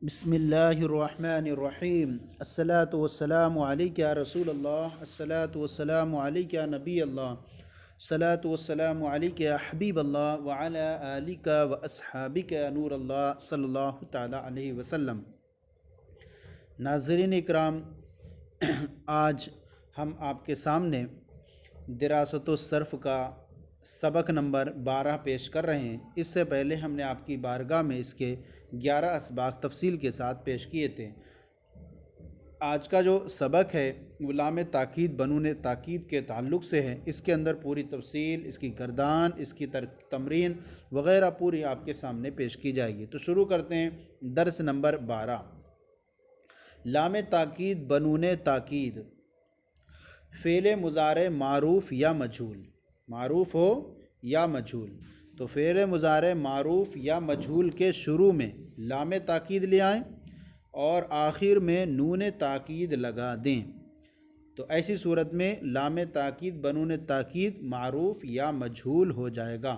بسم اللہ الرحمن الرحیم الصلاۃ والسلام علیک یا رسول اللہ الصلاۃ والسلام علیک یا نبی اللہ الصلاۃ والسلام علیک یا حبیب اللہ وعلی آلک و اصحابک یا نور اللہ صلی اللہ تعالیٰ علیہ وسلم۔ ناظرین اکرام، آج ہم آپ کے سامنے دراست الصرف کا سبق نمبر 12 پیش کر رہے ہیں۔ اس سے پہلے ہم نے آپ کی بارگاہ میں اس کے 11 اسباق تفصیل کے ساتھ پیش کیے تھے۔ آج کا جو سبق ہے وہ لام تاکید بنون تاکید کے تعلق سے ہے۔ اس کے اندر پوری تفصیل، اس کی گردان، اس کی تمرین وغیرہ پوری آپ کے سامنے پیش کی جائے گی۔ تو شروع کرتے ہیں درس نمبر 12۔ لام تاکید بنون تاکید، فعل مضارع معروف یا مجہول، معروف ہو یا مجہول، تو فعل مضارع معروف یا مجہول کے شروع میں لام تاکید لے آئیں اور آخر میں نون تاکید لگا دیں۔ تو ایسی صورت میں لام تاکید بنون تاکید معروف یا مجہول ہو جائے گا،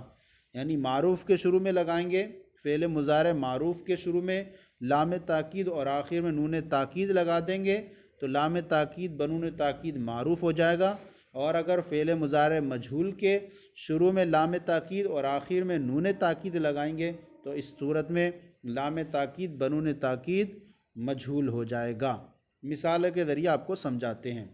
یعنی معروف کے شروع میں لگائیں گے، فعل مضارع معروف کے شروع میں لام تاکید اور آخر میں نون تاکید لگا دیں گے تو لام تاکید بنون تاکید معروف ہو جائے گا۔ اور اگر فعل مضارع مجہول کے شروع میں لام تاکید اور آخر میں نون تاکید لگائیں گے تو اس صورت میں لام تاکید بنون تاکید مجہول ہو جائے گا۔ مثال کے ذریعے آپ کو سمجھاتے ہیں۔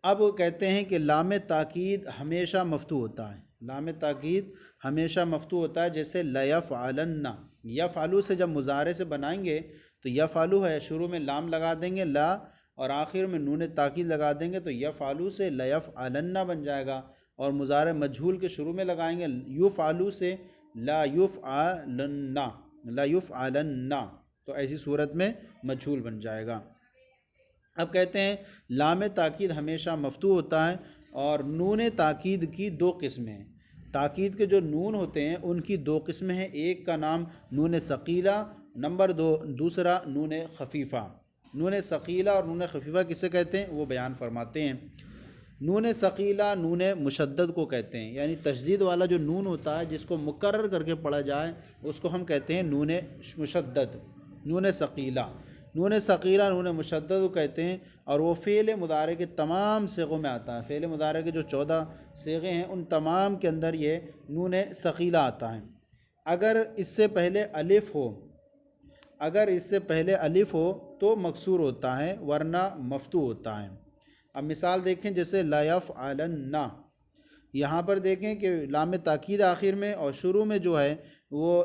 اب کہتے ہیں کہ لام تاکید ہمیشہ مفتوح ہوتا ہے، لام تاکید ہمیشہ مفتوح ہوتا ہے، جیسے لیفعلن، یفعلو سے جب مضارع سے بنائیں گے تو یفعلو ہے، شروع میں لام لگا دیں گے لا اور آخر میں نون تاکید لگا دیں گے تو یفعلو سے لیفعلن بن جائے گا، اور مضارع مجہول کے شروع میں لگائیں گے یفعلو سے لا یفعلن، لا یفعلن، تو ایسی صورت میں مجہول بن جائے گا۔ اب کہتے ہیں لام تاکید ہمیشہ مفتوح ہوتا ہے اور نون تاکید کی دو قسمیں ہیں۔ تاکید کے جو نون ہوتے ہیں ان کی دو قسمیں ہیں، ایک کا نام نون ثقیلہ، نمبر دوسرا نون خفیفہ۔ نون ثقیلہ اور نون خفیفہ کسے کہتے ہیں وہ بیان فرماتے ہیں۔ نون ثقیلہ نون مشدد کو کہتے ہیں، یعنی تشدید والا جو نون ہوتا ہے جس کو مکرر کر کے پڑھا جائے اس کو ہم کہتے ہیں نون مشدد، نون ثقیلہ۔ نون ثقیلہ نون مشدد کو کہتے ہیں اور وہ فعل مضارع کے تمام صیغوں میں آتا ہے۔ فعل مضارع کے جو 14 صیغے ہیں ان تمام کے اندر یہ نون ثقیلہ آتا ہے۔ اگر اس سے پہلے الف ہو، اگر اس سے پہلے الف ہو تو مکسور ہوتا ہے ورنہ مفتوح ہوتا ہے۔ اب مثال دیکھیں، جیسے لا یفعلن، یہاں پر دیکھیں کہ لام تاکید آخر میں اور شروع میں جو ہے وہ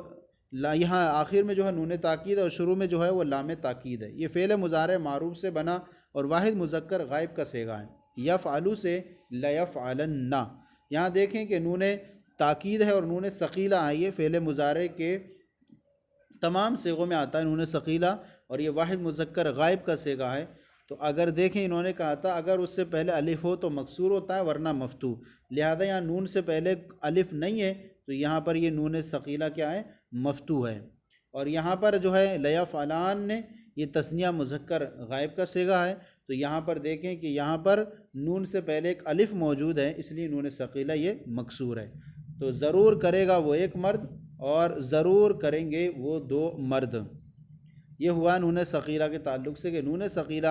یہاں آخر میں جو ہے نون تاکید اور شروع میں جو ہے وہ لام تاکید ہے۔ یہ فعل مضارع معروف سے بنا اور واحد مذکر غائب کا صیغہ ہے، یفعلو سے لا یفعلن۔ یہاں دیکھیں کہ نون تاکید ہے اور نون ثقیلہ ہے، یہ فعل مضارع کے تمام صیغوں میں آتا ہے نون ثقیلہ، اور یہ واحد مذکر غائب کا صیغہ ہے۔ تو اگر دیکھیں انہوں نے کہا تھا اگر اس سے پہلے الف ہو تو مکسور ہوتا ہے ورنہ مفتوح، لہذا یہاں نون سے پہلے الف نہیں ہے تو یہاں پر یہ نون ثقیلہ کیا ہے، مفتوح ہے۔ اور یہاں پر جو ہے لیفعلان نے یہ تثنیہ مذکر غائب کا صیغہ ہے، تو یہاں پر دیکھیں کہ یہاں پر نون سے پہلے ایک الف موجود ہے، اس لیے نون ثقیلہ یہ مکسور ہے۔ تو ضرور کرے گا وہ ایک مرد اور ضرور کریں گے وہ دو مرد۔ یہ ہوا نون ثقیلہ کے تعلق سے کہ نون ثقیلہ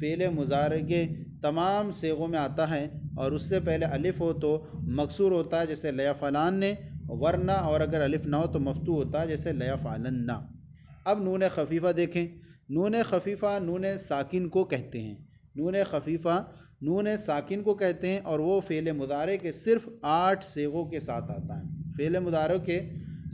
فعل مضارع کے تمام صیغوں میں آتا ہے اور اس سے پہلے الف ہو تو مکسور ہوتا ہے جیسے لیفعلان نے، ورنہ اور اگر الف نہ ہو تو مفتوح ہوتا ہے جیسے لیفعلن۔ اب نون خفیفہ دیکھیں، نون خفیفہ نون ساکن کو کہتے ہیں، نون خفیفہ نون ساکن کو کہتے ہیں اور وہ فعل مضارع کے صرف 8 صیغوں کے ساتھ آتا ہے، فعل مضارع کے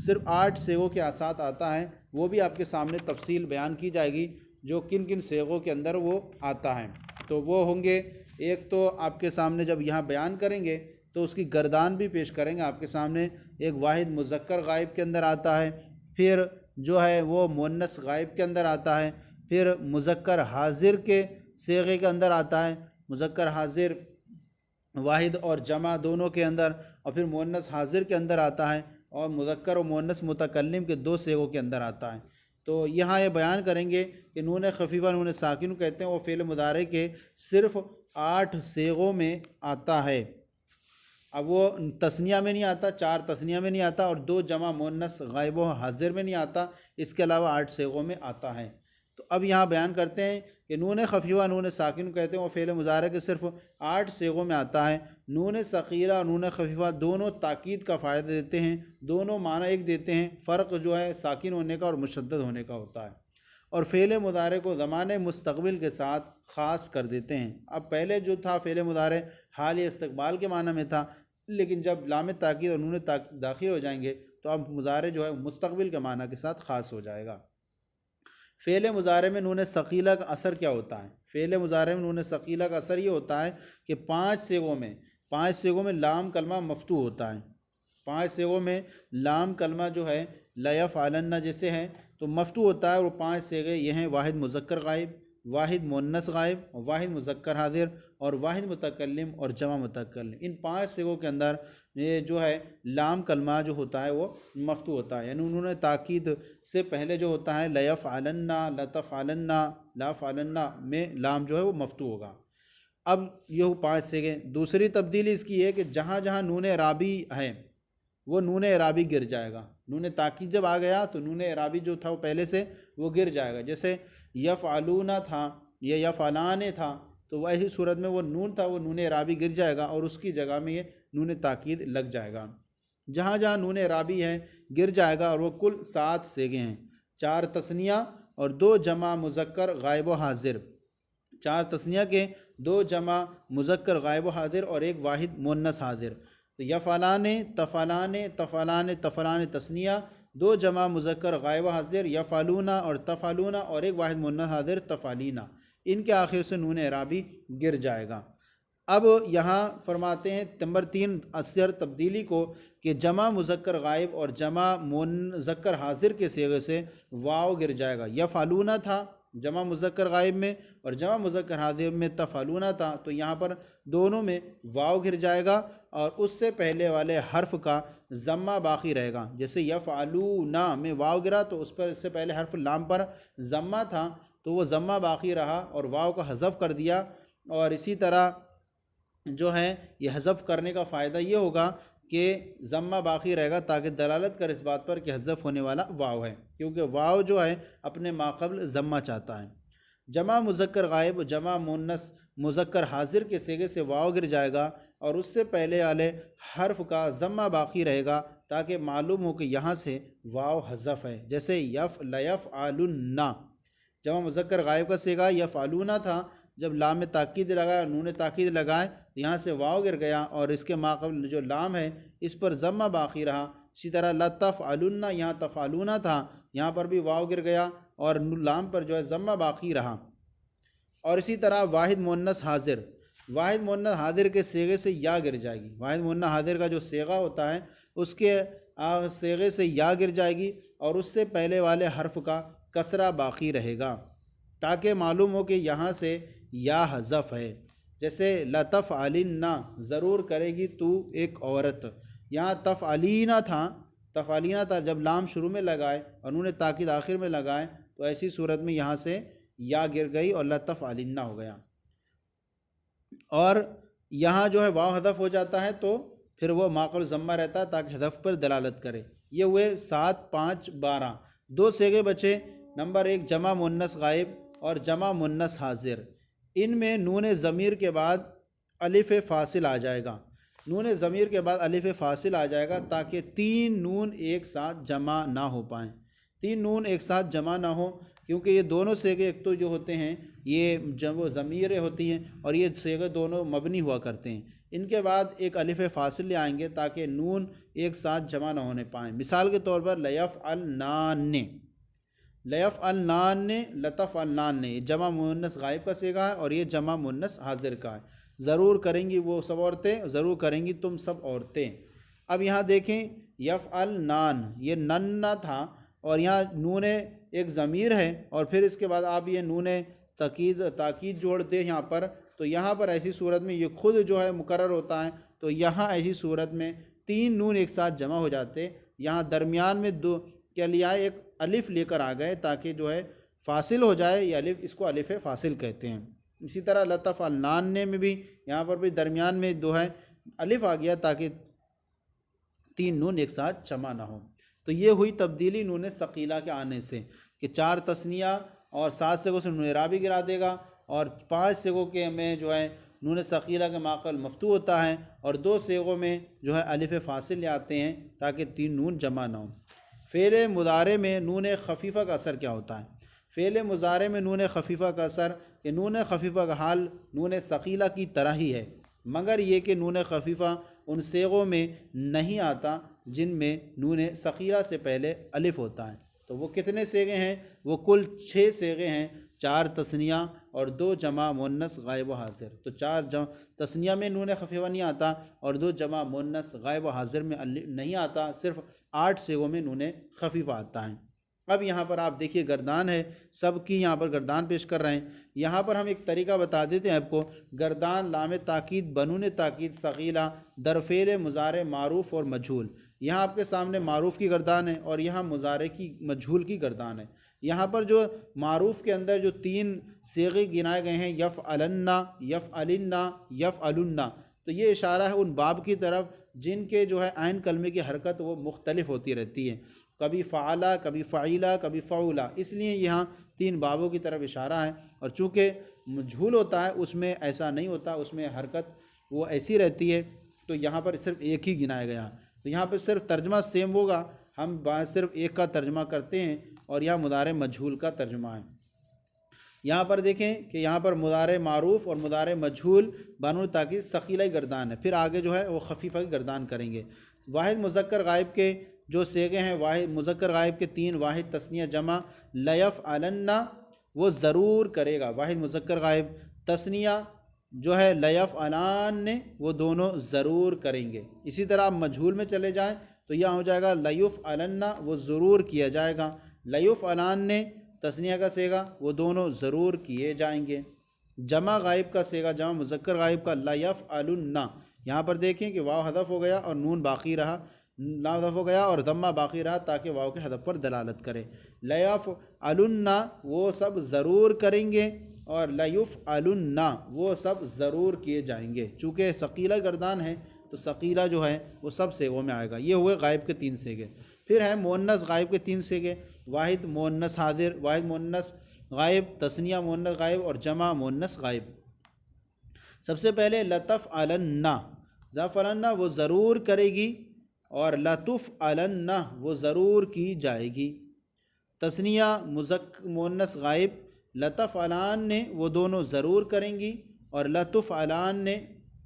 صرف 8 صیغوں کے ساتھ آتا ہے۔ وہ بھی آپ کے سامنے تفصیل بیان کی جائے گی جو کن کن صیغوں کے اندر وہ آتا ہے۔ تو وہ ہوں گے، ایک تو آپ کے سامنے جب یہاں بیان کریں گے تو اس کی گردان بھی پیش کریں گے آپ کے سامنے۔ ایک واحد مذکر غائب کے اندر آتا ہے، پھر جو ہے وہ مؤنث غائب کے اندر آتا ہے، پھر مذکر حاضر کے صیغے کے اندر آتا ہے، مذکر حاضر واحد اور جمع دونوں کے اندر، اور پھر مؤنث حاضر کے اندر آتا ہے، اور مذکر و مؤنث متکلم کے 2 صیغوں کے اندر آتا ہے۔ تو یہاں یہ بیان کریں گے کہ نون خفیفہ نون ساکن کہتے ہیں، وہ فعل مضارع کے صرف 8 صیغوں میں آتا ہے۔ اب وہ تثنیہ میں نہیں آتا، 4 تثنیہ میں نہیں آتا اور 2 جمع مؤنث غائب و حاضر میں نہیں آتا، اس کے علاوہ 8 صیغوں میں آتا ہے۔ تو اب یہاں بیان کرتے ہیں کہ نون خفیفہ نون ساکن کہتے ہیں، وہ فعل مضارع کے صرف 8 صیغوں میں آتا ہے۔ نون ثقیلہ اور نون خفیفہ دونوں تاکید کا فائدہ دیتے ہیں، دونوں معنی ایک دیتے ہیں، فرق جو ہے ساکن ہونے کا اور مشدد ہونے کا ہوتا ہے، اور فعل مضارع کو زمان مستقبل کے ساتھ خاص کر دیتے ہیں۔ اب پہلے جو تھا فعل مضارع حال یا استقبال کے معنی میں تھا، لیکن جب لام تاکید اور نون تاکید داخل ہو جائیں گے تو اب مضارع جو ہے مستقبل کے معنی کے ساتھ خاص ہو جائے گا۔ فعل مضارع میں نون ثقیلہ کا اثر کیا ہوتا ہے؟ فعل مضارع میں نون ثقیلہ کا اثر یہ ہوتا ہے کہ 5 صیغوں میں لام کلمہ مفتوح ہوتا ہے۔ 5 صیغوں میں لام کلمہ جو ہے لیفعلن جیسے ہے تو مفتوح ہوتا ہے، اور وہ 5 صیغے یہ ہیں: واحد مذکر غائب، واحد مؤنث غائب، واحد مذکر حاضر، اور واحد متکلم اور جمع متکلم۔ ان 5 صیغوں کے اندر یہ جو ہے لام کلمہ جو ہوتا ہے وہ مفتوح ہوتا ہے، یعنی انہوں نے تاکید سے پہلے جو ہوتا ہے لیفعلن، لتفعلن، لافعلن میں لام جو ہے وہ مفتوح ہوگا۔ اب یہ 5 صیغے۔ دوسری تبدیلی اس کی ہے کہ جہاں جہاں نون اعرابی ہے وہ نون اعرابی گر جائے گا۔ نون تاکید جب آ گیا تو نون اعرابی جو تھا وہ پہلے سے وہ گر جائے گا، جیسے یفعلون تھا یا یفعلان تھا، تو وہ ایسی صورت میں وہ نون تھا وہ نون اعرابی گر جائے گا اور اس کی جگہ میں یہ نون تاکید لگ جائے گا۔ جہاں جہاں نون اعرابی ہے گر جائے گا، اور وہ کل 7 صیغے ہیں: 4 تثنیہ اور 2 جمع مذکر غائب و حاضر، 4 تثنیہ کے 2 جمع مذکر غائب و حاضر اور 1 واحد مؤنث حاضر۔ تو یفعلان، تفعلان، تفعلان، تفعلان تثنیہ، 2 جمع مذکر غائب و حاضر، یفعلون اور تفعلون اور 1 واحد مؤنث حاضر تفعلینا، ان کے آخر سے نون اعرابی گر جائے گا۔ اب یہاں فرماتے ہیں نمبر 3 اثر تبدیلی کو کہ جمع مذکر غائب اور جمع مذکر حاضر کے صیغے سے واو گر جائے گا۔ یفعلون تھا جمع مذکر غائب میں اور جمع مذکر حاضر میں تفعلون تھا، تو یہاں پر دونوں میں واو گر جائے گا اور اس سے پہلے والے حرف کا ضمہ باقی رہے گا۔ جیسے یفعلون میں واو گرا تو اس پر اس سے پہلے حرف لام پر ضمہ تھا تو وہ ضمہ باقی رہا اور واو کا حذف کر دیا، اور اسی طرح جو ہے یہ حذف کرنے کا فائدہ یہ ہوگا کہ ضمہ باقی رہے گا تاکہ دلالت کر اس بات پر کہ حذف ہونے والا واو ہے، کیونکہ واو جو ہے اپنے ماقبل ضمہ چاہتا ہے۔ جمع مذکر غائب جمع مؤنث مذکر حاضر کے صیغے سے واو گر جائے گا اور اس سے پہلے والے حرف کا ضمہ باقی رہے گا تاکہ معلوم ہو کہ یہاں سے واو حذف ہے، جیسے لیفعلن جمع مذکر غائب کا صیغہ یفعلون تھا، جب لام تاکید لگائے اور نون تاکید لگائے تو یہاں سے واو گر گیا اور اس کے ماقبل جو لام ہے اس پر ضمہ باقی رہا۔ اسی طرح لتفعلن یہاں تفعلون تھا، یہاں پر بھی واو گر گیا اور لام پر جو ہے ضمہ باقی رہا۔ اور اسی طرح واحد مؤنث حاضر، واحد مؤنث حاضر کے صیغے سے یا گر جائے گی۔ واحد مؤنث حاضر کا جو صیغہ ہوتا ہے اس کے صیغے سے یا گر جائے گی اور اس سے پہلے والے حرف کا کسرہ باقی رہے گا تاکہ معلوم ہو کہ یہاں سے یا حذف ہے۔ جیسے لتفعلن ضرور کرے گی تو ایک عورت، یہاں تفعلینا تھا جب لام شروع میں لگائے اور انہوں نے تاکید آخر میں لگائے تو ایسی صورت میں یہاں سے یا گر گئی اور لتفعلن ہو گیا، اور یہاں جو ہے واو حذف ہو جاتا ہے تو پھر وہ ماقبل ضمہ رہتا ہے تاکہ حذف پر دلالت کرے۔ یہ ہوئے 7 5 12، 2 صیغے بچے۔ نمبر 1 جمع مؤنث غائب اور جمع مؤنث حاضر، ان میں نون ضمیر کے بعد الف فاصل آ جائے گا۔ نون ضمیر کے بعد الف فاصل آ جائے گا تاکہ 3 نون ایک ساتھ جمع نہ ہو پائیں، 3 نون ایک ساتھ جمع نہ ہو، کیونکہ یہ دونوں صیغے ایک تو جو ہوتے ہیں یہ جب وہ ضمیریں ہوتی ہیں اور یہ صیغے دونوں مبنی ہوا کرتے ہیں، ان کے بعد ایک الف فاصل لے آئیں گے تاکہ نون ایک ساتھ جمع نہ ہونے پائیں۔ مثال کے طور پر لیفعلنان، لیفعلنان، لتفعلنان، یہ جمع مؤنث غائب کا صیغہ ہے اور یہ جمع مؤنث حاضر کا ہے۔ ضرور کریں گی وہ سب عورتیں، ضرور کریں گی تم سب عورتیں۔ اب یہاں دیکھیں یفعلنان، یہ نن نہ تھا اور یہاں نون ایک ضمیر ہے اور پھر اس کے بعد آپ یہ نون تاکید جوڑ دیں یہاں پر، تو یہاں پر ایسی صورت میں یہ خود جو ہے مقرر ہوتا ہے، تو یہاں ایسی صورت میں 3 نون ایک ساتھ جمع ہو جاتے، یہاں درمیان میں 2 کے لیے ایک الف لے کر آ گئے تاکہ جو ہے فاصل ہو جائے، یہ الف اس کو الف فاصل کہتے ہیں۔ اسی طرح لتفعلنان میں بھی یہاں پر بھی درمیان میں 2 ہے الف آ گیا تاکہ 3 نون ایک ساتھ جمع نہ ہو۔ تو یہ ہوئی تبدیلی نون ثقیلہ کے آنے سے کہ 4 تثنیہ اور 7 صیغوں سے نون اعرابی گرا دے گا، اور 5 صیغوں کے میں جو ہے نون ثقیلہ کے ماقبل مفتوح ہوتا ہے، اور 2 صیغوں میں جو ہے الف فاصل لے آتے ہیں تاکہ 3 نون جمع نہ ہوں۔ فعل مضارع میں نون خفیفہ کا اثر کیا ہوتا ہے؟ فعل مضارع میں نون خفیفہ کا اثر کہ نون خفیفہ کا حال نون ثقیلہ کی طرح ہی ہے، مگر یہ کہ نون خفیفہ ان صیغوں میں نہیں آتا جن میں نون ثقیلہ سے پہلے الف ہوتا ہے۔ تو وہ کتنے صیغے ہیں؟ وہ کل 6 صیغے ہیں، 4 تثنیہ اور 2 جمع مؤنث غائب و حاضر۔ تو 4 تثنیہ میں نون خفیفہ نہیں آتا اور 2 جمع مؤنث غائب و حاضر میں نہیں آتا، صرف 8 صیغوں میں نون خفیفہ آتا ہے۔ اب یہاں پر آپ دیکھیے گردان ہے، سب کی یہاں پر گردان پیش کر رہے ہیں۔ یہاں پر ہم ایک طریقہ بتا دیتے ہیں آپ کو، گردان لام تاکید بنون تاکید ثقیلہ در فعل مضارع معروف اور مجہول۔ یہاں آپ کے سامنے معروف کی گردان ہے اور یہاں مضارع کی مجہول کی گردان ہے۔ یہاں پر جو معروف کے اندر جو 3 صیغے گنائے گئے ہیں، یفعلن، یفعلن، یفعلن، تو یہ اشارہ ہے ان باب کی طرف جن کے جو ہے عین کلمے کی حرکت وہ مختلف ہوتی رہتی ہے، کبھی فعلہ، کبھی فعیلہ، کبھی فعولہ، اس لیے یہاں 3 بابوں کی طرف اشارہ ہے۔ اور چونکہ مجہول ہوتا ہے اس میں ایسا نہیں ہوتا، اس میں حرکت وہ ایسی رہتی ہے، تو یہاں پر صرف ایک ہی گنایا گیا۔ تو یہاں پہ صرف ترجمہ سیم ہوگا، ہم صرف ایک کا ترجمہ کرتے ہیں اور یہاں مضارع مجہول کا ترجمہ ہے۔ یہاں پر دیکھیں کہ یہاں پر مضارع معروف اور مضارع مجہول بنون تاکید ثقیلہ گردان ہے، پھر آگے جو ہے وہ خفیفہ کی گردان کریں گے۔ واحد مذکر غائب کے جو صیغے ہیں، واحد مذکر غائب کے 3 واحد تثنیہ جمع لیفعلن، وہ ضرور کرے گا۔ واحد مذکر غائب تثنیہ جو ہے لیفعلان، وہ دونوں ضرور کریں گے۔ اسی طرح آپ مجہول میں چلے جائیں تو یہاں ہو جائے گا لیفعلن، وہ ضرور کیا جائے گا۔ لیفعلان تثنیہ کا صیغہ، وہ دونوں ضرور کیے جائیں گے۔ جمع غائب کا صیغہ، جمع مذکر غائب کا لیفعلن، یہاں پر دیکھیں کہ واو حذف ہو گیا اور نون باقی رہا، لا حذف ہو گیا اور ضمہ باقی رہا تاکہ واو کے حذف پر دلالت کرے۔ لیفعلن، وہ سب ضرور کریں گے، اور لیفعلن، وہ سب ضرور کیے جائیں گے۔ چونکہ ثقیلہ گردان ہے تو ثقیلہ جو ہے وہ سب صیغوں میں آئے گا۔ یہ ہوئے غائب کے 3 صیغے۔ پھر ہے مؤنث غائب کے 3 صیغے، واحد مؤنث حاضر، واحد مؤنث غائب، تثنیہ مؤنث غائب اور جمع مؤنث غائب۔ سب سے پہلے لتفعلن، ذفعلن وہ ضرور کرے گی، اور لتفعلن وہ ضرور کی جائے گی۔ تثنیہ مؤنث غائب، لتفعلان وہ دونوں ضرور کریں گی، اور لتفعلان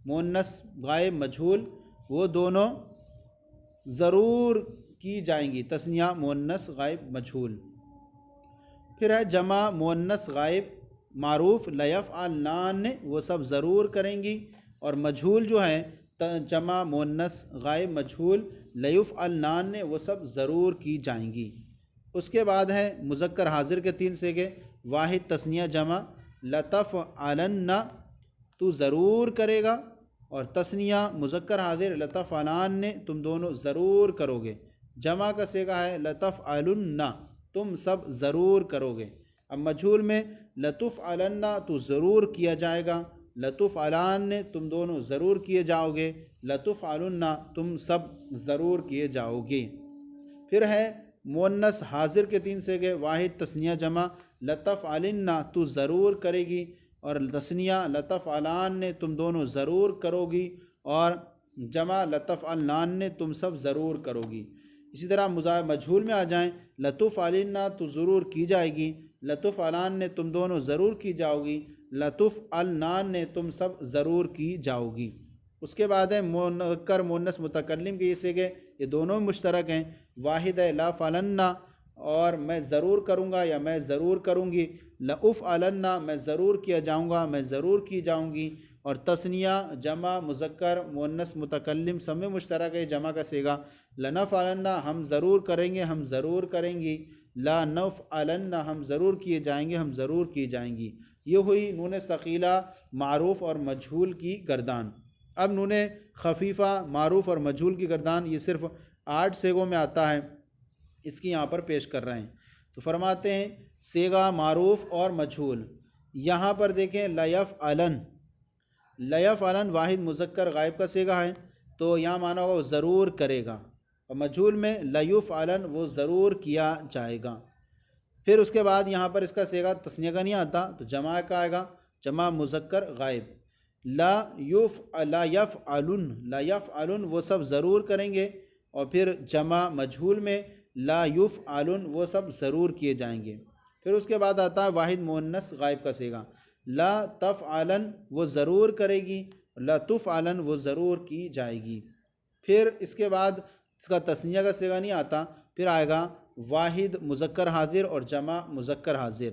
مؤنث غائب مجہول، وہ دونوں ضرور کی جائیں گی۔ تثنیہ مؤنث غائب مجہول۔ پھر ہے جمع مؤنث غائب معروف لیفعلان، وہ سب ضرور کریں گی، اور مجہول جو ہے جمع مؤنث غائب مجہول لیفعلان، وہ سب ضرور کی جائیں گی۔ اس کے بعد ہے مذکر حاضر کے 3 صیغے، واحد تثنیہ جمع لتفعلن، تو ضرور کرے گا، اور تثنیہ مذکر حاضر لتفعلان، تم دونوں ضرور کرو گے۔ جمع کا صیغہ ہے لتفعلن، تم سب ضرور کرو گے۔ اب مجہول میں لتفعلن، تو ضرور کیا جائے گا، لتفعلان، تم دونوں ضرور کیے جاؤ گے، لتفعلن، تم سب ضرور کیے جاؤ گے۔ پھر ہے مؤنث حاضر کے 3 صیغے، واحد تثنیہ جمع لتفعلن، تو ضرور کرے گی، اور تثنیہ لتفعلان، تم دونوں ضرور کرو گی، اور جمع لتفعلان، تم سب ضرور کرو گی۔ اسی طرح مجہول میں آ جائیں، لتفعلن، تو ضرور کی جائے گی، لتفعلان، تم دونوں ضرور کی جاؤ گی، لتفعلن، تم سب ضرور کی جاؤ گی۔ اس کے بعد ہے مذکر مؤنث متکلم کے یہ صیغے، یہ دونوں مشترک ہیں، واحد ہے لافعلن، اور میں ضرور کروں گا یا میں ضرور کروں گی، لافعلن، میں ضرور کیا جاؤں گا، میں ضرور کی جاؤں گی، اور تثنیہ جمع مذکر مؤنث متکلم سب میں مشترک ہے، جمع کا صیغہ لنفعلن، ہم ضرور کریں گے، ہم ضرور کریں گی، لا نفعلن، ہم ضرور کیے جائیں گے، ہم ضرور کی جائیں گی۔ یہ ہوئی نون ثقیلہ معروف اور مجہول کی گردان۔ اب نون خفیفہ معروف اور مجہول کی گردان، یہ صرف 8 صیغوں میں آتا ہے، اس کی یہاں پر پیش کر رہے ہیں۔ تو فرماتے ہیں صیغہ معروف اور مجہول، یہاں پر دیکھیں لیفعلن، لیفعلن واحد مذکر غائب کا صیغہ ہے، تو یہاں مانا ہوگا وہ ضرور کرے گا۔ اور مجھول میں لیفعلن وہ ضرور کیا جائے گا۔ پھر اس کے بعد یہاں پر اس کا صیغہ تثنیہ کا نہیں آتا تو جمع کا آئے گا، جمع مذکر غائب۔ لا یفعلن وہ سب ضرور کریں گے، اور پھر جمع مجھول میں لا یفعلن وہ سب ضرور کیے جائیں گے۔ پھر اس کے بعد آتا ہے واحد مؤنث غائب کا صیغہ، لا تفعلن وہ ضرور کرے گی، لا تفعلن وہ ضرور کی جائے گی۔ پھر اس کے بعد اس کا تثنیہ کا صیغہ نہیں آتا، پھر آئے گا واحد مذکر حاضر اور جمع مذکر حاضر۔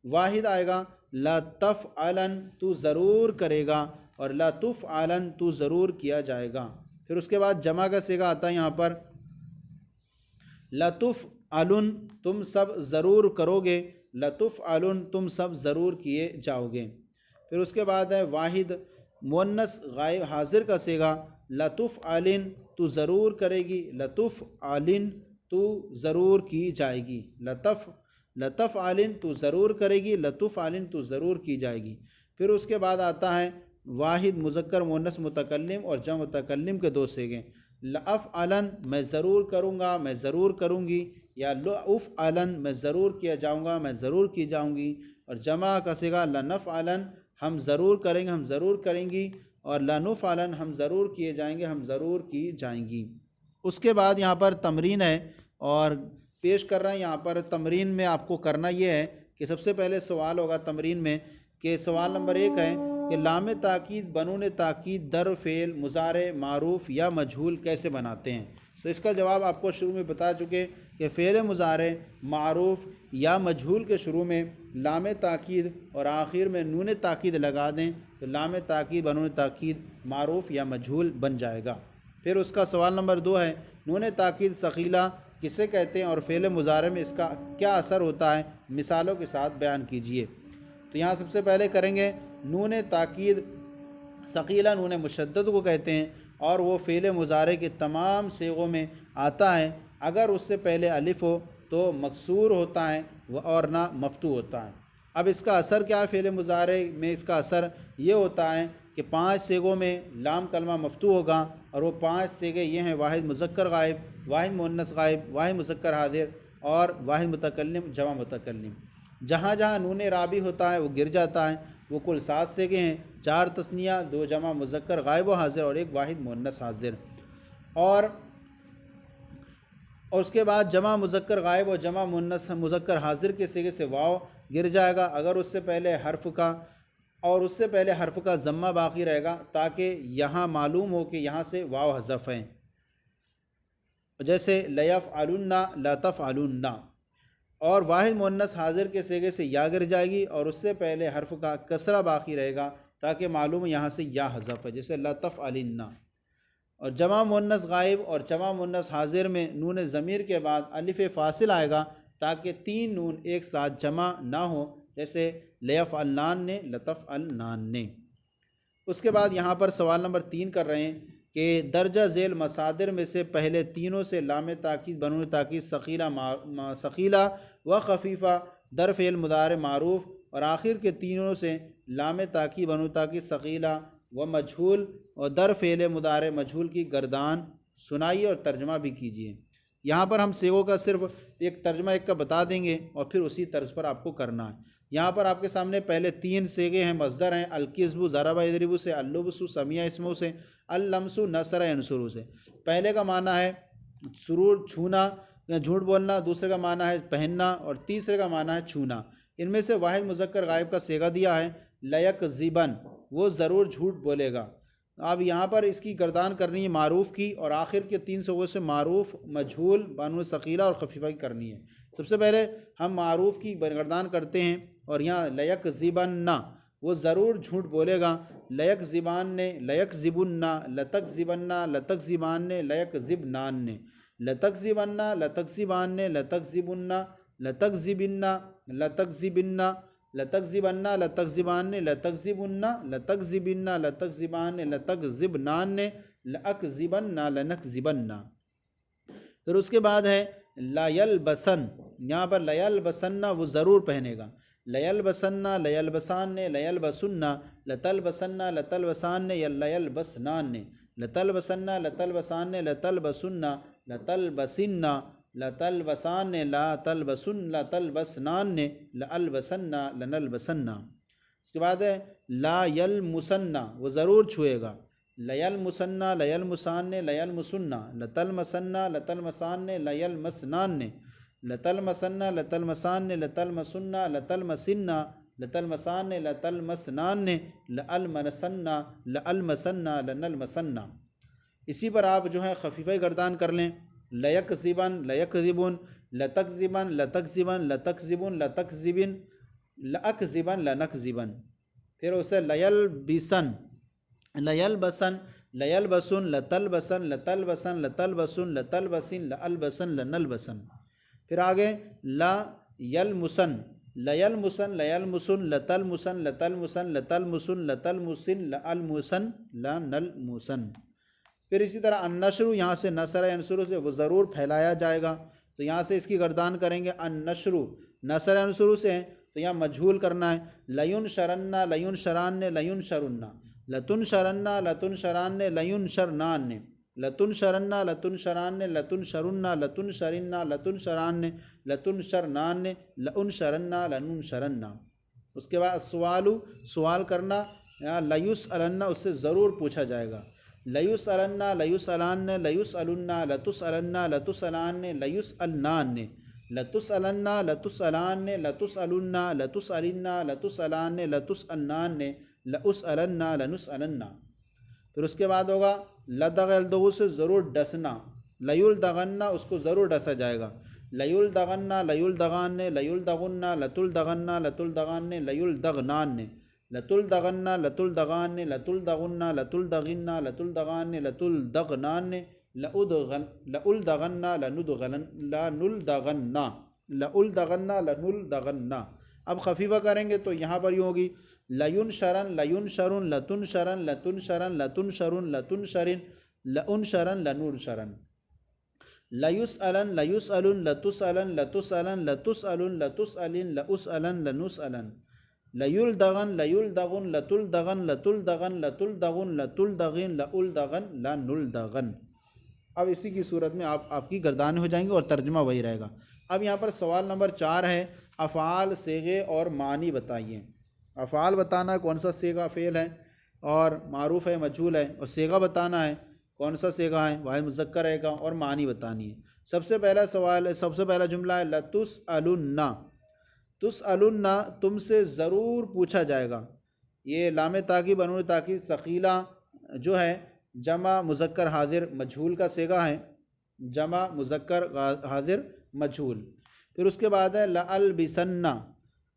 واحد آئے گا لا تفعلن تو ضرور کرے گا، اور لا تفعلن تو ضرور کیا جائے گا۔ پھر اس کے بعد جمع کا صیغہ آتا ہے یہاں پر لتفعلن تم سب ضرور کرو گے، لتفعلن تم سب ضرور کیے جاؤ گے۔ پھر اس کے بعد ہے واحد مؤنث غائب حاضر کا صیغہ لتفعلن تو ضرور کرے گی، لتفعلن تو ضرور کی جائے گی، لتفعلن تو ضرور کرے گی، لتفعلن تو ضرور کی جائے گی۔ پھر اس کے بعد آتا ہے واحد مذکر مؤنث متکلم اور جمع متکلم کے دو صیغے، لافعلن میں ضرور کروں گا، میں ضرور کروں گی، یا لافعلن میں ضرور کیا جاؤں گا، میں ضرور کی جاؤں گی۔ اور جمع کا صیغہ لنفعلن ہم ضرور کریں گے، ہم ضرور کریں گی، اور لنفعلن ہم ضرور کیے جائیں گے، ہم ضرور کی جائیں گی۔ اس کے بعد یہاں پر تمرین ہے اور پیش کر رہے ہیں۔ یہاں پر تمرین میں آپ کو کرنا یہ ہے کہ سب سے پہلے سوال ہوگا تمرین میں کہ سوال نمبر 1 ہے کہ لام تاکید بنون تاکید در فعل مضارع معروف یا مجہول کیسے بناتے ہیں۔ تو اس کا جواب آپ کو شروع میں بتا چکے کہ فعل مضارع معروف یا مجہول کے شروع میں لام تاکید اور آخر میں نون تاکید لگا دیں تو لام تاکید بنون تاکید معروف یا مجہول بن جائے گا۔ پھر اس کا سوال نمبر 2 ہے نون تاکید ثقیلہ کسے کہتے ہیں اور فعل مضارع میں اس کا کیا اثر ہوتا ہے، مثالوں کے ساتھ بیان کیجیے۔ تو یہاں سب سے پہلے کریں گے نون تاکید ثقیلہ نون مشدد کو کہتے ہیں، اور وہ فعل مضارع کے تمام صیغوں میں آتا ہے۔ اگر اس سے پہلے الف ہو تو مکسور ہوتا ہے اور نہ مفتوح ہوتا ہے۔ اب اس کا اثر کیا ہے فعل مضارع میں؟ اس کا اثر یہ ہوتا ہے کہ 5 صیغوں میں لام کلمہ مفتوح ہوگا، اور وہ 5 صیغے یہ ہیں واحد مذکر غائب، واحد مؤنث غائب، واحد مذکر حاضر اور واحد متکلم جمع متکلم۔ جہاں جہاں نون رابی ہوتا ہے وہ گر جاتا ہے۔ وہ کل 7 صیغے ہیں، 4 تثنیہ، 2 جمع مذکر غائب و حاضر اور 1 واحد مؤنث حاضر۔ اور اس کے بعد جمع مذکر غائب اور جمع مؤنث مذکر حاضر کے صیغے سے واو گر جائے گا اگر اس سے پہلے حرف کا ضمہ باقی رہے گا، تاکہ یہاں معلوم ہو کہ یہاں سے واو حذف ہیں، جیسے لیفعلن لتفعلن۔ اور واحد مؤنث حاضر کے صیغے سے یا گر جائے گی اور اس سے پہلے حرف کا کسرہ باقی رہے گا تاکہ معلوم یہاں سے یا حذف ہے، جیسے لتفعلن۔ اور جمع مؤنث غائب اور جمع مؤنث حاضر میں نون ضمیر کے بعد الف فاصل آئے گا تاکہ 3 نون ایک ساتھ جمع نہ ہو، جیسے لیفعلنان نے، لتفعلنان نے۔ اس کے بعد یہاں پر سوال نمبر 3 کر رہے ہیں کہ درجہ ذیل مصادر میں سے پہلے تینوں سے لام تاکید بنون تاکید ثقیلہ و خفیفہ در فعل مضارع معروف اور آخر کے تینوں سے لام تاکید بنون تاکید ثقیلہ و مجہول اور در فعل مضارع مجہول کی گردان سنائیے اور ترجمہ بھی کیجیے۔ یہاں پر ہم صیغوں کا صرف ایک ترجمہ ایک کا بتا دیں گے اور پھر اسی طرز پر آپ کو کرنا ہے۔ یہاں پر آپ کے سامنے پہلے 3 صیغے ہیں، مصدر ہیں، الکذب ضرب یضرب سے، اللبس سمع اسمہ سے، اللمس نصر ینصر سے۔ پہلے کا معنی ہے سرور چھونا یا جھوٹ بولنا، دوسرے کا معنی ہے پہننا اور تیسرے کا معنی ہے چھونا۔ ان میں سے واحد مذکر غائب کا صیغہ دیا ہے لیکذبن، وہ ضرور جھوٹ بولے گا۔ اب یہاں پر اس کی گردان کرنی ہے معروف کی، اور آخر کے 3 صیغوں سے معروف، مجہول، بنون ثقیلہ اور خفیفہ کی کرنی ہے۔ سب سے پہلے ہم معروف کی گردان کرتے ہیں، اور یہاں لیکذبن، وہ ضرور جھوٹ بولے گا۔ لیکذبان نے، لیکذبن، لتکذبن، لتکذبان نے، لیکذبنان نے، لتکذبن، لتکذبان نے، لتکذبن، لتکذبن، لتکذبن، لتکذبن، لتکذبان نے، لتکذبن، لتکذبن، لتکذبان نے، لتکذبنان نے، لاکذبن، لنکذبن۔ پھر اس کے بعد ہے لیلبسن، یہاں پر لیلبسن وہ ضرور پہنے گا، لیلبسن، لیلبسان نے، لیلبسن، لتلبسن، لتلبسان نے، یا لیلبسنان نے، لتلبسن، لتلبسان نے، لتلبسن، لتلبسن لتلبسان لا تلبسن لتلبسنان لالبسن لنلبسن۔ اس کے بعد ہے لا یلمسن، وہ ضرور چھوئے گا، لیلمسن لیلمسان لیلمسن، لتلمسن لتلمسان لیلمسنان، لتلمسن لتلمسان لتلمسن لتلمسن لتلمسان لتلمسنان لالمسن لالمسن لنلمسن۔ اسی پر آپ جو ہے خفیفہ گردان کر لیں، لیکذبن لیکذبن لتکذبن لتکذبن لتکذبن لتکذبن لاکذبن لنکذبن۔ پھر اسے لیلبسن لیلبسن لیلبسن لتلبسن لتلبسن لتلبسن لتلبسن لالبسن لنلبسن۔ پھر آگے لا یلمسن لیلمسن لیلمسن لتلمسن لتلمسن لتلمسن لتلمسن لالمسن لنلمسن۔ پھر اسی طرح النشر، یہاں سے نصر ینصر سے وہ ضرور پھیلایا جائے گا، تو یہاں سے اس کی گردان کریں گے النشر، نصر ینصر سے ہیں تو یہاں مجہول کرنا ہے، لینشرن لینشران لینشرن، لتنشرن لتنشران لینشرنان، لتنشرن لتنشران لتنشرن لتنشرن لتنشران لتنشرنان لانشرن لننشرن۔ اس کے بعد سوال، سوال کرنا، لیسألن، اس سے ضرور پوچھا جائے گا، لیسألن لیسألان لیسألن لتسألن لتسألان لیسألنان، لتسألن لتسألان لتسألن لتسألن لتسألان لتسألنان لأسألن لنسألن۔ پھر اس کے بعد ہوگا لدغ یلدغ، سے ضرور ڈسنا، لیلدغن، اس کو ضرور ڈسا جائے گا، لیلدغن لیلدغان لیلدغن لتلدغن لتلدغان لیلدغنان، لتلدغن لتلدغان لتلدغن لتلدغن لتلدغان لتلدغنان لألدغن لندغن لنلدغن لألدغن لنلدغن۔ اب خفیفہ کریں گے تو یہاں پر یوں ہوگی لینشرن لینشرن لتنشرن لتنشرن لتنشرن لتنشرن لانشرن لننشرن، لیسألن لیسألن لتسألن لتسألن لتسألن لتسألن لأسألن لنسألن، لیلدغن لیلدغن لتلدغن لتلدغن لتلدغن لتلدغن لألدغن لنلدغن۔ اب اسی کی صورت میں آپ کی گردانیں ہو جائیں گی اور ترجمہ وہی رہے گا۔ اب یہاں پر سوال نمبر 4 ہے، افعال، صیغے اور معنی بتائیے۔ افعال بتانا ہے کون سا صیغہ فعل ہے اور معروف ہے مجہول ہے، اور صیغہ بتانا ہے کون سا صیغہ ہے واحد مذکر رہے گا، اور معنی بتانی ہے۔ سب سے پہلا سوال ہے، سب سے پہلا جملہ ہے لتسألن، تسألن، تم سے ضرور پوچھا جائے گا۔ یہ لام تاکید بنون تاکید ثقیلہ جو ہے جمع مذکر حاضر مجہول کا صیغہ ہے، جمع مذکر حاضر مجہول۔ پھر اس کے بعد ہے لألبسن،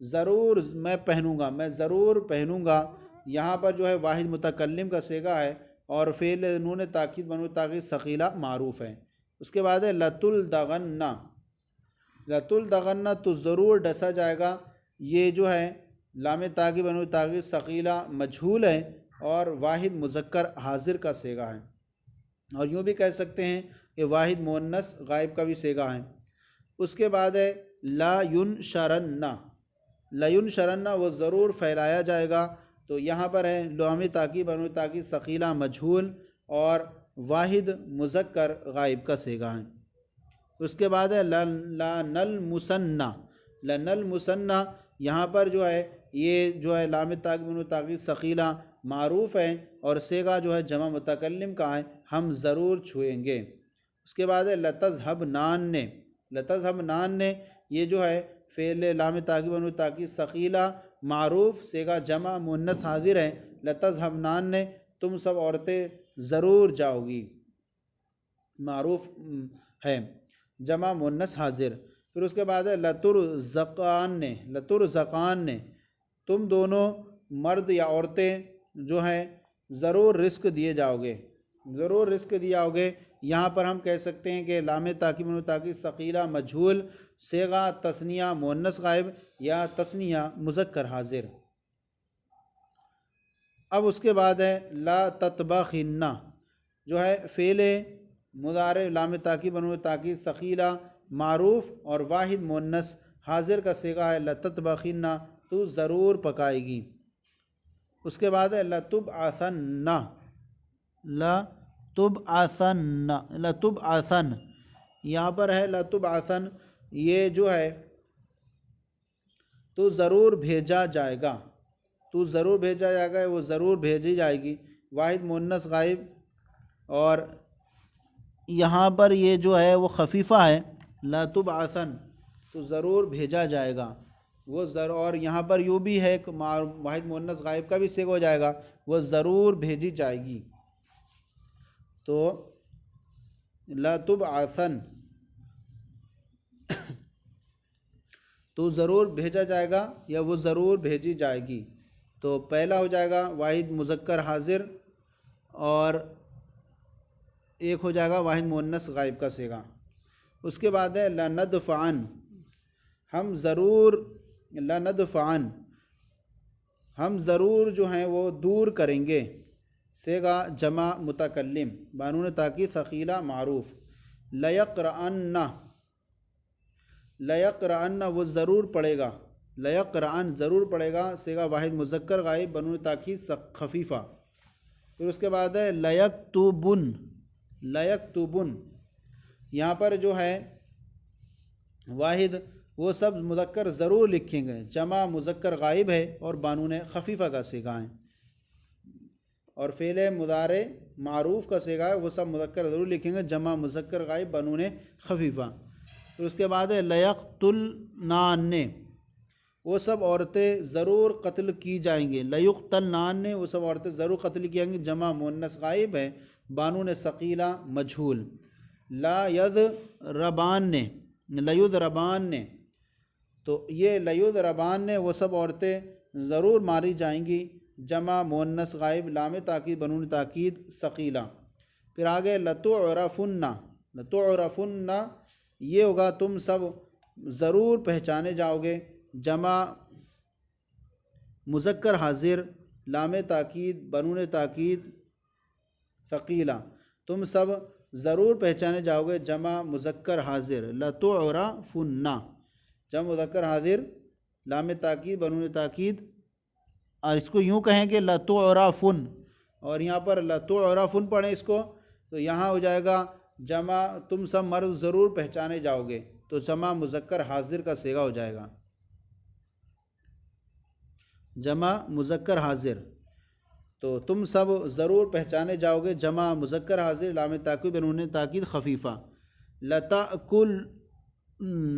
ضرور میں پہنوں گا، میں ضرور پہنوں گا، یہاں پر جو ہے واحد متکلم کا صیغہ ہے اور فعل نون تاکید بنون تاکید ثقیلہ معروف ہے۔ اس کے بعد ہے لتلدغن، لتلدغن، تو ضرور ڈسا جائے گا، یہ جو ہے لام تاکید بنون تاکید ثقیلہ مجہول ہے اور واحد مذکر حاضر کا صیغہ ہے، اور یوں بھی کہہ سکتے ہیں کہ واحد مؤنث غائب کا بھی صیغہ ہے۔ اس کے بعد ہے لا ینشرن، لینشرن، وہ ضرور پھیلایا جائے گا، تو یہاں پر ہے لام تاکید بنون تاکید ثقیلہ مجہول اور واحد مذکر غائب کا صیغہ ہے۔ اس کے بعد ہے لنلمسن، لنلمسن، یہاں پر جو ہے یہ جو ہے لام تاکید بنون تاکید ثقیلہ معروف ہے اور صیغہ جو ہے جمع متکلم کا ہے، ہم ضرور چھوئیں گے۔ اس کے بعد ہے لتذہبنان، لتذہبنان، یہ جو ہے فعل لام تاکید بنون تاکید ثقیلہ معروف صیغہ جمع مؤنث حاضر ہے، لتذہبنان، تم سب عورتیں ضرور جاؤ گی، معروف ہے جمع مؤنث حاضر۔ پھر اس کے بعد ہے لترزقان، لترزقان، تم دونوں مرد یا عورتیں جو ہیں ضرور رزق دیے جاؤ گے، ضرور رزق دیا ہوگے۔ یہاں پر ہم کہہ سکتے ہیں کہ لام تاکید بنون تاکید ثقیلہ مجہول، صیغہ تثنیہ مؤنث غائب یا تثنیہ مذکر حاضر۔ اب اس کے بعد ہے لا تطبخن، جو ہے فعل مضارع لام تاکید بنون تاکید ثقیلہ معروف اور واحد مؤنث حاضر کا صیغہ ہے لتطبخن، تو ضرور پکائے گی۔ اس کے بعد ہے لتبعثن، لتبعثن، لتبعثن، یہاں پر ہے لتبعثن، یہ جو ہے تو ضرور بھیجا جائے گا، تو ضرور بھیجا جائے گا، وہ ضرور بھیجی جائے گی، واحد مؤنث غائب، اور یہاں پر یہ جو ہے وہ خفیفہ ہے لتبعثن، تو ضرور بھیجا جائے گا وہ اور یہاں پر یوں بھی ہے کہ واحد مؤنث غائب کا بھی صیغہ ہو جائے گا، وہ ضرور بھیجی جائے گی، تو لتبعثن تو ضرور بھیجا جائے گا یا وہ ضرور بھیجی جائے گی، تو پہلا ہو جائے گا واحد مذکر حاضر، اور ایک ہو جائے گا واحد مؤنث غائب کا صیغہ۔ اس کے بعد ہے لندفعن، ہم ضرور، لندفعن ہم ضرور جو ہیں وہ دور کریں گے، صیغہ جمع متکلم بانون تاکید ثقیلہ معروف، لیقرأن، لیقرأن وہ ضرور پڑھے گا، لیقرأن ضرور پڑھے گا، صیغہ واحد مذکر غائب بانون تاکید خفیفہ۔ پھر اس کے بعد ہے لیکتبن، لیکتبن یہاں پر جو ہے واحد وہ سب مذکر ضرور لکھیں گے، جمع مذکر غائب ہے اور بانون خفیفہ کا صیغہ ہے، اور فعل مضارع معروف کا صیغہ ہے، وہ سب مذکر ضرور لکھیں گے، جمع مذکر غائب بانون خفیفہ۔ پھر اس کے بعد ہے لیقتلنان، وہ سب عورتیں ضرور قتل کی جائیں گے، لیقتلنان وہ سب عورتیں ضرور قتل کی جائیں گی، جمع مؤنث غائب ہے بانون ثقیلہ مجہول، لا یضربان، لیضربان، تو یہ لیضربان وہ سب عورتیں ضرور ماری جائیں گی، جمع مؤنث غائب لام تاکید بنون تاکید ثقیلہ۔ پھر آگے لتعرفن، لتعرفن یہ ہوگا تم سب ضرور پہچانے جاؤ گے، جمع مذکر حاضر لام تاکید بنون تاکید ثقیلہ، تم سب ضرور پہچانے جاؤ گے، جمع مذکر حاضر لتعرفن، جمع مذکر حاضر لام تاکید بنون تاکید، اور اس کو یوں کہیں کہ لتعرفن، اور یہاں پر لتعرفن پڑھیں اس کو، تو یہاں ہو جائے گا جمع تم سب مرد ضرور پہچانے جاؤ گے، تو جمع مذکر حاضر کا صیغہ ہو جائے گا، جمع مذکر حاضر، تو تم سب ضرور پہچانے جاؤ گے، جمع مذکر حاضر لام تاکید بنون تاکید خفیفہ۔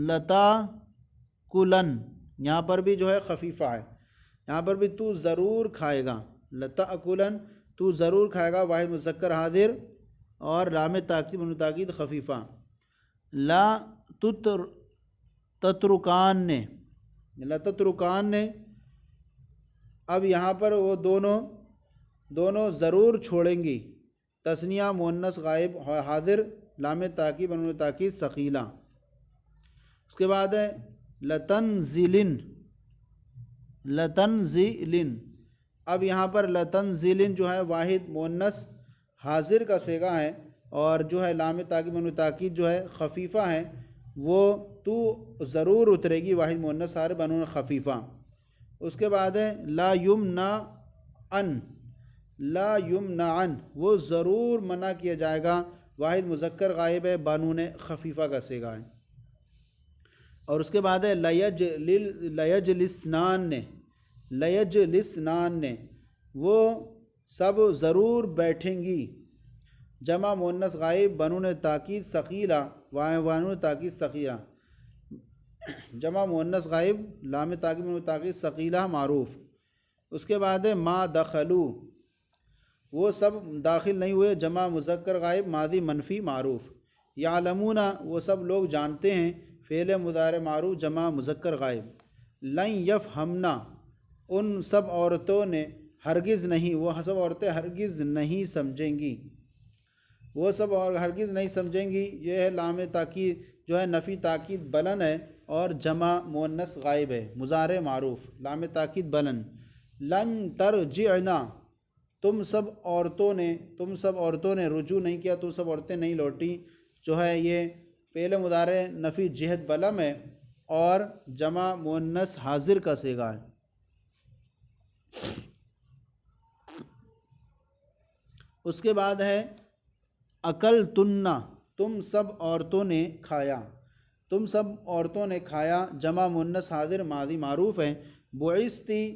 لتاکلن یہاں پر بھی جو ہے خفیفہ ہے، یہاں پر بھی تو ضرور کھائے گا، لتاکلن تو ضرور کھائے گا، واحد مذکر حاضر اور لام تاکید بنون تاکید خفیفہ۔ لا تترکان، لتترکان، اب یہاں پر وہ دونوں ضرور چھوڑیں گی، تثنیہ مؤنث غائب حاضر لام تاکید بنون تاکید ثقیلہ۔ اس کے بعد ہے لتنزلن، لتنزلن، اب یہاں پر لتنزلن جو ہے واحد مؤنث حاضر کا صیغہ ہے، اور جو ہے لام تاکید بنون تاکید جو ہے خفیفہ ہے، وہ تو ضرور اترے گی، واحد مؤنث حاضر بنون خفیفہ۔ اس کے بعد ہے لا یمنعن، لا یمنعن وہ ضرور منع کیا جائے گا، واحد مذکر غائب ہے بانون خفیفہ کا صیغہ ہے۔ اور اس کے بعد ہے لیجلسنان، لیجلسنان وہ سب ضرور بیٹھیں گی، جمع مؤنث غائب بنون تاکید ثقیلہ بانون تاکید ثقیلہ، جمع مؤنث غائب لام تاکید بنون تاکید ثقیلہ معروف۔ اس کے بعد ہے ما دخلو وہ سب داخل نہیں ہوئے، جمع مذکر غائب ماضی منفی معروف۔ یعلمون وہ سب لوگ جانتے ہیں، فعل مضارع معروف جمع مذکر غائب۔ لن یفہمنا ان سب عورتوں نے ہرگز نہیں، وہ سب عورتیں ہرگز نہیں سمجھیں گی، وہ سب اور ہرگز نہیں سمجھیں گی، یہ ہے لام تاکید جو ہے نفی تاکید بلن ہے، اور جمع مؤنث غائب ہے مضارع معروف لام تاکید بلن۔ لن ترجعنا تم سب عورتوں نے رجوع نہیں کیا، تم سب عورتیں نہیں لوٹی، جو ہے یہ فعل مضارع نفی جہت بلم ہے اور جمع مؤنث حاضر کا صیغہ ہے۔ اس کے بعد ہے اکلتن، تم سب عورتوں نے کھایا، تم سب عورتوں نے کھایا جمع مؤنث حاضر ماضی معروف ہے۔ بعثتی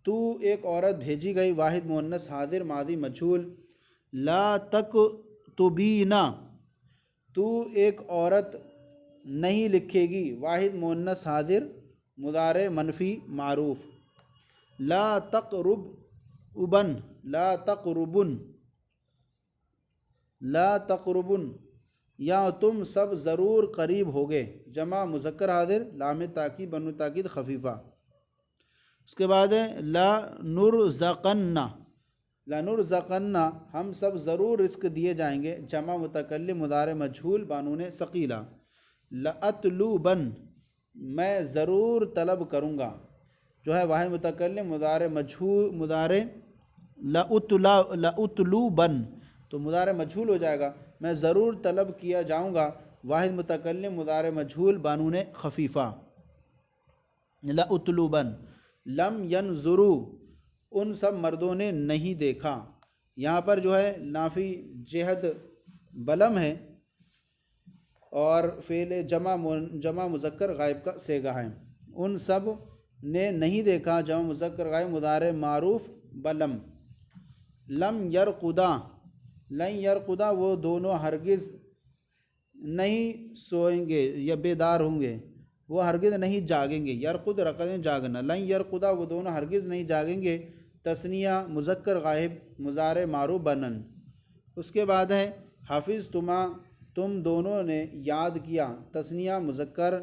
تو ایک عورت بھیجی گئی واحد مؤنث حاضر ماضی مجہول۔ لا تکتبینا تو ایک عورت نہیں لکھے گی واحد مؤنث حاضر مضارع منفی معروف۔ لا تقربن لا تقربن لا تقربن یا تم سب ضرور قریب ہوگے جمع مذکر حاضر لام تاکید بنو تاکید خفیفہ۔ اس کے بعد ہے لا نرزقن لنرزقن ہم سب ضرور رزق دیے جائیں گے جمع متکلم مضارع مجہول بانون ثقیلہ۔ لأطلبن میں ضرور طلب کروں گا جو ہے واحد متکلم مضارع مجہول مضارع لأطلبن تو مضارع مجہول ہو جائے گا، میں ضرور طلب کیا جاؤں گا واحد متکلم مضارع مجہول بانون خفیفہ۔ لأطلبن لم ینظروا ان سب مردوں نے نہیں دیکھا، یہاں پر جو ہے نافی جہد بلم ہے اور فعل جمع مذکر غائب کا صیغہ ہے۔ ان سب نے نہیں دیکھا جمع مذکر غائب مضارع معروف بلم۔ لم یرقدا لن یرقدا وہ دونوں ہرگز نہیں سوئیں گے یا بیدار ہوں گے، وہ ہرگز نہیں جاگیں گے۔ یرقد رقد جاگنا، لن یرقدا وہ دونوں ہرگز نہیں جاگیں گے تثنیہ مذکر غائب مضارع معروف بنن۔ اس کے بعد ہے حافظ تم دونوں نے یاد کیا تثنیہ مذکر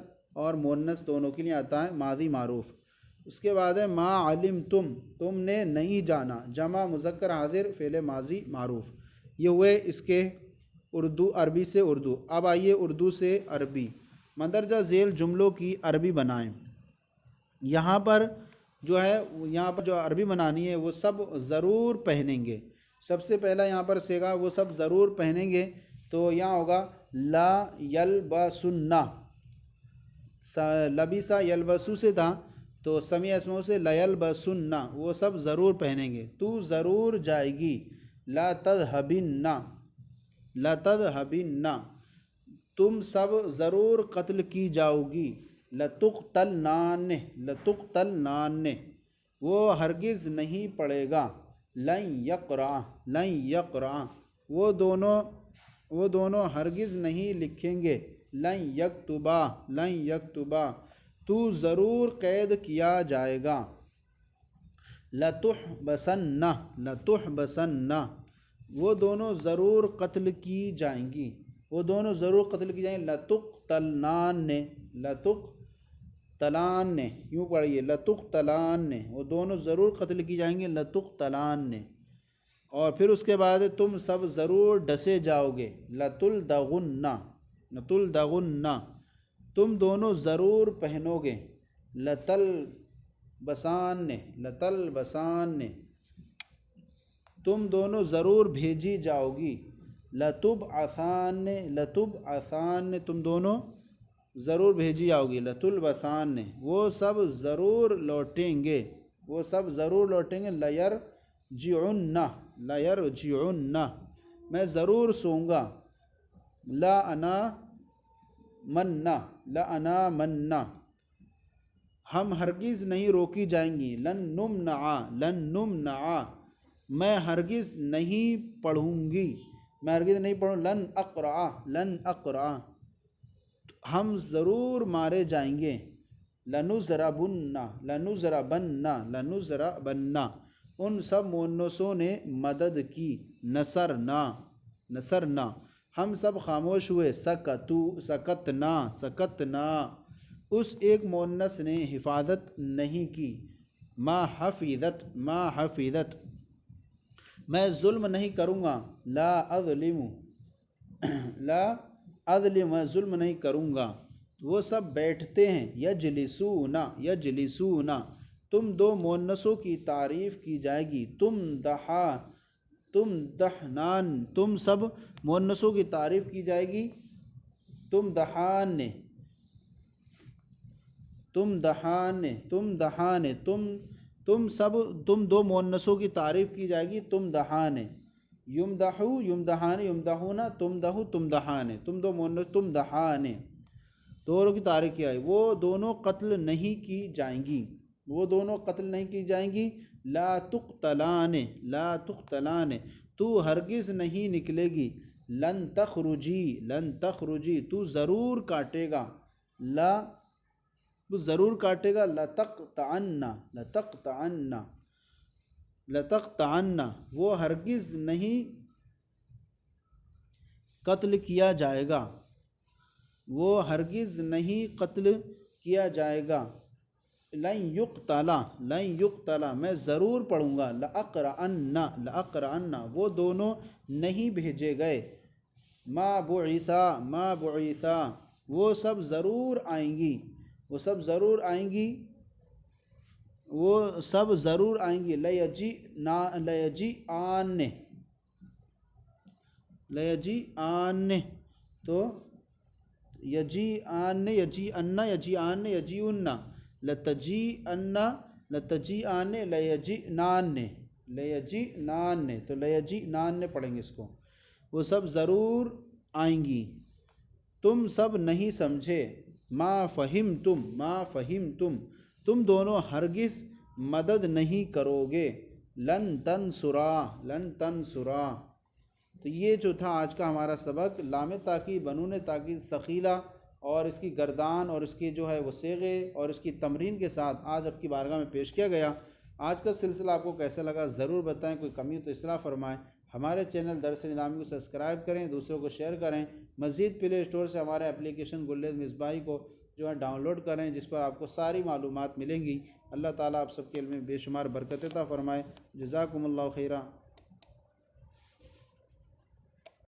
اور مؤنث دونوں کے لیے آتا ہے ماضی معروف۔ اس کے بعد ہے ما علمتم تم نے نہیں جانا جمع مذکر حاضر فعل ماضی معروف۔ یہ ہوئے اس کے اردو عربی سے اردو۔ اب آئیے اردو سے عربی، مندرجہ ذیل جملوں کی عربی بنائیں۔ یہاں پر جو ہے جو عربی بنانی ہے وہ سب ضرور پہنیں گے۔ سب سے پہلا یہاں پر صیغہ وہ سب ضرور پہنیں گے تو یہاں ہوگا لا یلبسن، لبیسا یلبسو سے تھا تو سمیع اسموں سے لیلبسن وہ سب ضرور پہنیں گے۔ تو ضرور جائے گی لا تذهبن لا تذهبن تم سب ضرور قتل کی جاؤ گی لتقتلن لتقتلن وہ ہرگز نہیں پڑے گا لن یقرأ وہ دونوں ہرگز نہیں لکھیں گے لن یکتبا تو ضرور قید کیا جائے گا لتحبسن وہ دونوں ضرور قتل کی جائیں گی وہ دونوں ضرور قتل کی جائیں گی لتقتلان یوں پڑھیے لتقتلان وہ دونوں ضرور قتل کی جائیں گے لتقتلان۔ اور پھر اس کے بعد تم سب ضرور ڈسے جاؤ گے لتلدغن تم دونوں ضرور پہنو گے لتلبسان تم دونوں ضرور بھیجی جاؤ گی لتبعثان تم دونوں ضرور بھیجی جاؤ گی لتلبسان وہ سب ضرور لوٹیں گے لیرجعن میں ضرور سوؤں گا لا انا مننا ہم ہرگز نہیں روکی جائیں گی لن نمنع میں ہرگز نہیں پڑھوں گی لن اقرأ ہم ضرور مارے جائیں گے لنضربن ان سب مؤنثوں نے مدد کی نصرنا ہم سب خاموش ہوئے سکتنا اس ایک مؤنث نے حفاظت نہیں کی ما حفظت میں ظلم نہیں کروں گا لا اظلم میں ظلم نہیں کروں گا وہ سب بیٹھتے ہیں یجلسون تم دو مؤنثوں کی تعریف کی جائے گی تم دحنان تم سب مؤنثوں کی تعریف کی جائے گی تم دحان تم دو مؤنثوں کی تعریف کی جائے گی تم دحان یمدحو یمدحان یمدحون تمدحو تمدحان، تم دو مؤنث تمدحان، دونوں کی تاریخ کیا ہے، وہ دونوں قتل نہیں کی جائیں گی، وہ دونوں قتل نہیں کی جائیں گی، لا تقتلان لا تقتلان، تو ہرگز نہیں نکلے گی، لن تخرجی لن تخرجی، تو ضرور کاٹے گا، لا تو ضرور کاٹے گا، لتقطعن لتقطعن لتقطعن، وہ ہرگز نہیں قتل کیا جائے گا، وہ ہرگز نہیں قتل کیا جائے گا، لن یقتلا لن یقتلا، میں ضرور پڑھوں گا، لأقرأن لأقرأن، وہ دونوں نہیں بھیجے گئے، ما بعثا ما بعثا، وہ سب ضرور آئیں گی، وہ سب ضرور آئیں گی، وہ سب ضرور آئیں گی، لیجیئان لیجیئان، تو یجیئان یجیئن یجیئان یجیئن، لتجیئن لتجیئان لیجیئنان لیجیئنان، تو لیجیئنان پڑھیں گے اس کو، وہ سب ضرور آئیں گی، تم سب نہیں سمجھے، ما فہمتم ما فہمتم، تم دونوں ہرگز مدد نہیں کرو گے، لن تنصرا لن تنصرا۔ تو یہ جو تھا آج کا ہمارا سبق، لام تاکید بنون تاکید ثقیلہ اور اس کی گردان اور اس کی جو ہے وہ صیغے اور اس کی تمرین کے ساتھ آج آپ کی بارگاہ میں پیش کیا گیا۔ آج کا سلسلہ آپ کو کیسا لگا ضرور بتائیں، کوئی کمی ہو تو اصلاح فرمائیں۔ ہمارے چینل درس نظامی کو سبسکرائب کریں، دوسروں کو شیئر کریں، مزید پلے اسٹور سے ہمارے اپلیکیشن گلید مصباحی کو جو ہے ڈاؤن لوڈ کریں، جس پر آپ کو ساری معلومات ملیں گی۔ اللہ تعالیٰ آپ سب کے علم میں بے شمار برکت عطا فرمائے۔ جزاکم اللہ خیرہ۔